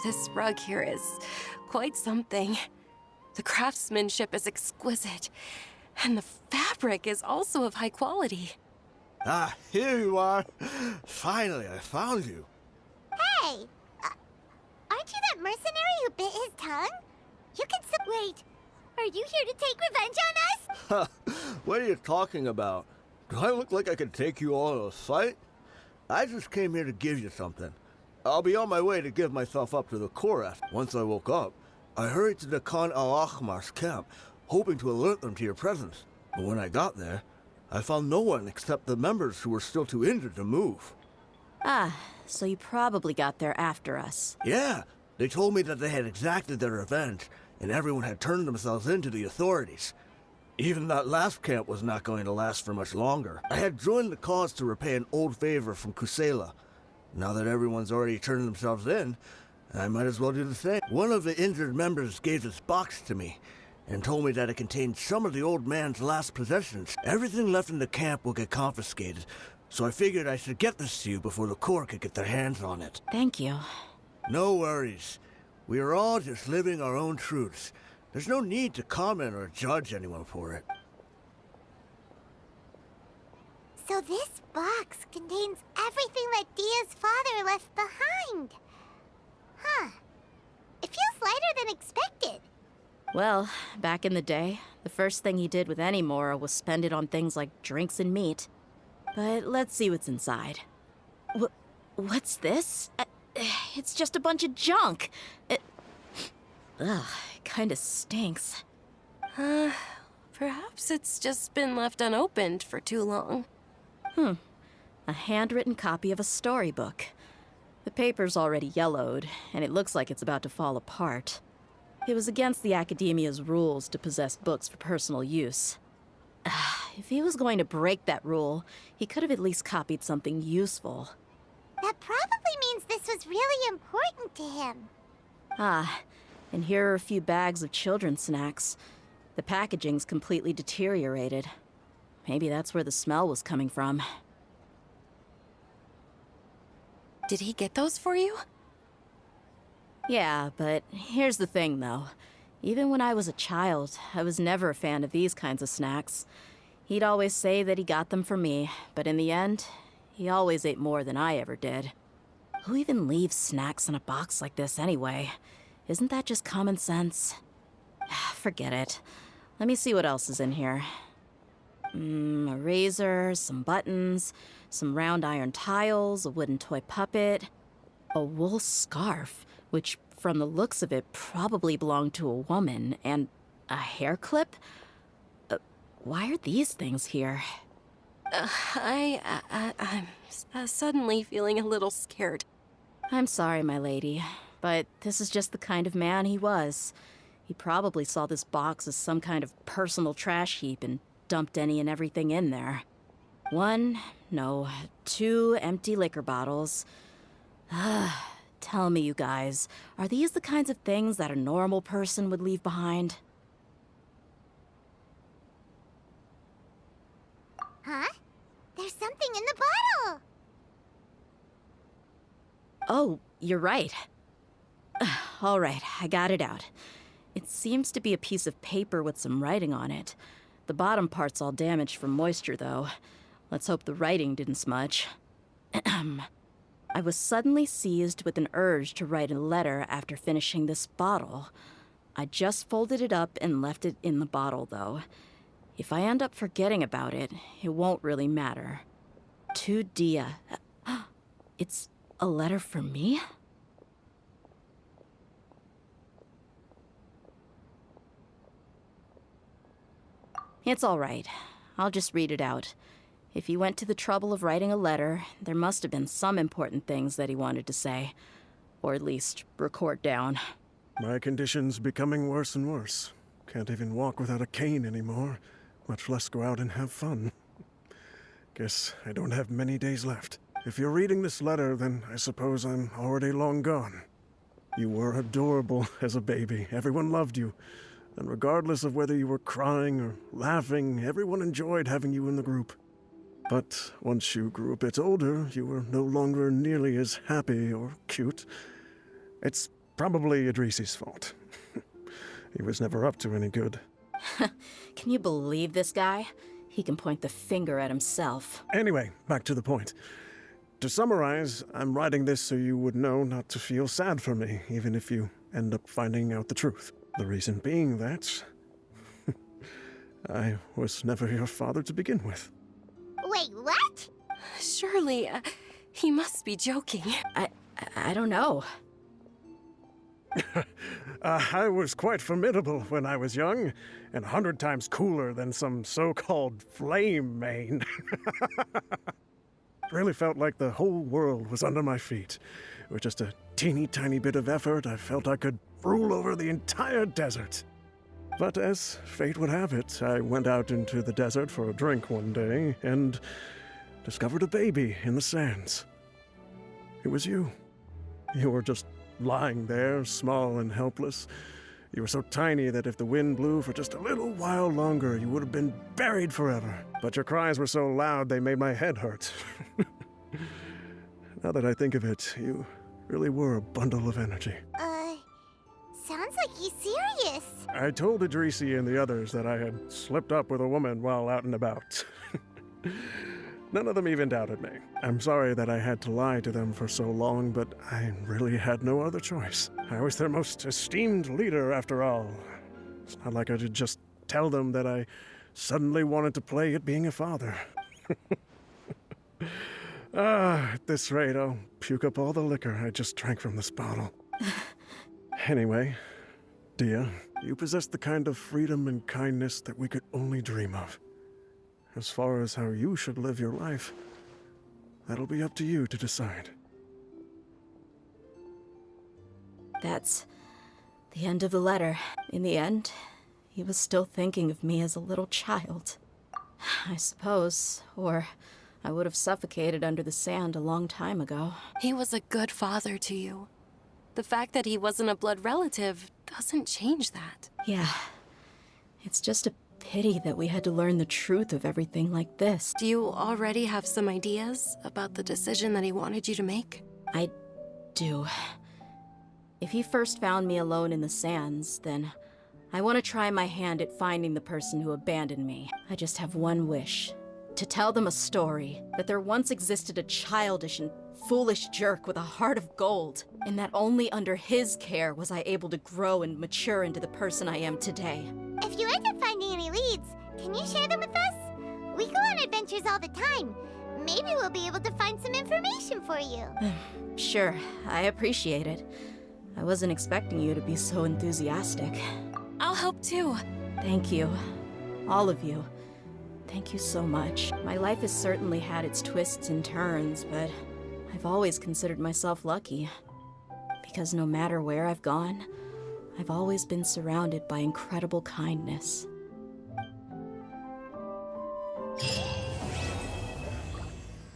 this rug here is quite something. The craftsmanship is exquisite, and the fabric is also of high quality. Ah, here you are. Finally, I found you. Hey! Aren't you that mercenary who bit his tongue? You can wait, are you here to take revenge on us? What are you talking about? Do I look like I could take you all in a fight? I just came here to give you something. I'll be on my way to give myself up to the Korath. Once I woke up, I hurried to the Khan al-Ahmar's camp, hoping to alert them to your presence. But when I got there, I found no one except the members who were still too injured to move. Ah, so you probably got there after us. Yeah, they told me that they had exacted their revenge, and everyone had turned themselves in to the authorities. Even that last camp was not going to last for much longer. I had joined the cause to repay an old favor from Kusela. Now that everyone's already turned themselves in, I might as well do the same. One of the injured members gave this box to me, and told me that it contained some of the old man's last possessions. Everything left in the camp will get confiscated, so I figured I should get this to you before the Corps could get their hands on it. Thank you. No worries. We are all just living our own truths. There's no need to comment or judge anyone for it. So this box contains everything that Dia's father left behind. Huh. It feels lighter than expected. Well, back in the day, the first thing he did with any Mora was spend it on things like drinks and meat. But let's see what's inside. What's this? It's just a bunch of junk. Ugh, it kinda stinks. Perhaps it's just been left unopened for too long. A handwritten copy of a storybook. The paper's already yellowed, and it looks like it's about to fall apart. It was against the Academia's rules to possess books for personal use. If he was going to break that rule, he could have at least copied something useful. That probably means this was really important to him. Ah, and here are a few bags of children's snacks. The packaging's completely deteriorated. Maybe that's where the smell was coming from. Did he get those for you? Yeah, but here's the thing, though. Even when I was a child, I was never a fan of these kinds of snacks. He'd always say that he got them for me, but in the end, he always ate more than I ever did. Who even leaves snacks in a box like this anyway? Isn't that just common sense? Forget it. Let me see what else is in here. A razor, some buttons, some round iron tiles, a wooden toy puppet, a wool scarf, which from the looks of it probably belonged to a woman, and a hair clip? Why are these things here? I'm suddenly feeling a little scared. I'm sorry, my lady, but this is just the kind of man he was. He probably saw this box as some kind of personal trash heap and dumped any and everything in there. 2 empty liquor bottles. Tell me, you guys, are these the kinds of things that a normal person would leave behind? Huh? There's something in the bottle! Oh, you're right. All right, I got it out. It seems to be a piece of paper with some writing on it. The bottom part's all damaged from moisture, though. Let's hope the writing didn't smudge. I was suddenly seized with an urge to write a letter after finishing this bottle. I just folded it up and left it in the bottle, though. If I end up forgetting about it, it won't really matter. To Dia. It's a letter for me? It's all right. I'll just read it out. If he went to the trouble of writing a letter, there must have been some important things that he wanted to say. Or at least record down. My condition's becoming worse and worse. Can't even walk without a cane anymore, much less go out and have fun. Guess I don't have many days left. If you're reading this letter, then I suppose I'm already long gone. You were adorable as a baby. Everyone loved you. And regardless of whether you were crying or laughing, everyone enjoyed having you in the group. But once you grew a bit older, you were no longer nearly as happy or cute. It's probably Idrisi's fault. He was never up to any good. Can you believe this guy? He can point the finger at himself. Anyway, back to the point. To summarize, I'm writing this so you would know not to feel sad for me, even if you end up finding out the truth. The reason being that I was never your father to begin with. Wait, what? Surely, he must be joking. I don't know. I was quite formidable when I was young, and 100 times cooler than some so-called flame main. Really felt like the whole world was under my feet. With just a teeny tiny bit of effort, I felt I could rule over the entire desert. But as fate would have it, I went out into the desert for a drink one day and discovered a baby in the sands. It was you. You were just lying there, small and helpless. You were so tiny that if the wind blew for just a little while longer, you would have been buried forever. But your cries were so loud they made my head hurt. Now that I think of it, you really were a bundle of energy. Sounds like he's serious. I told Idrisi and the others that I had slipped up with a woman while out and about. None of them even doubted me. I'm sorry that I had to lie to them for so long, but I really had no other choice. I was their most esteemed leader, after all. It's not like I could just tell them that I suddenly wanted to play at being a father. At this rate, I'll puke up all the liquor I just drank from this bottle. Anyway, Dia, you possess the kind of freedom and kindness that we could only dream of. As far as how you should live your life, that'll be up to you to decide. That's the end of the letter. In the end, he was still thinking of me as a little child. I suppose, or I would have suffocated under the sand a long time ago. He was a good father to you. The fact that he wasn't a blood relative doesn't change that. Yeah, it's just a pity that we had to learn the truth of everything like this. Do you already have some ideas about the decision that he wanted you to make? I do. If he first found me alone in the sands, then I want to try my hand at finding the person who abandoned me. I just have one wish. To tell them a story, that there once existed a childish and foolish jerk with a heart of gold, and that only under his care was I able to grow and mature into the person I am today. If you end up finding any leads, can you share them with us? We go on adventures all the time. Maybe we'll be able to find some information for you. Sure, I appreciate it. I wasn't expecting you to be so enthusiastic. I'll help too. Thank you. All of you. Thank you so much. My life has certainly had its twists and turns, but I've always considered myself lucky. Because no matter where I've gone, I've always been surrounded by incredible kindness.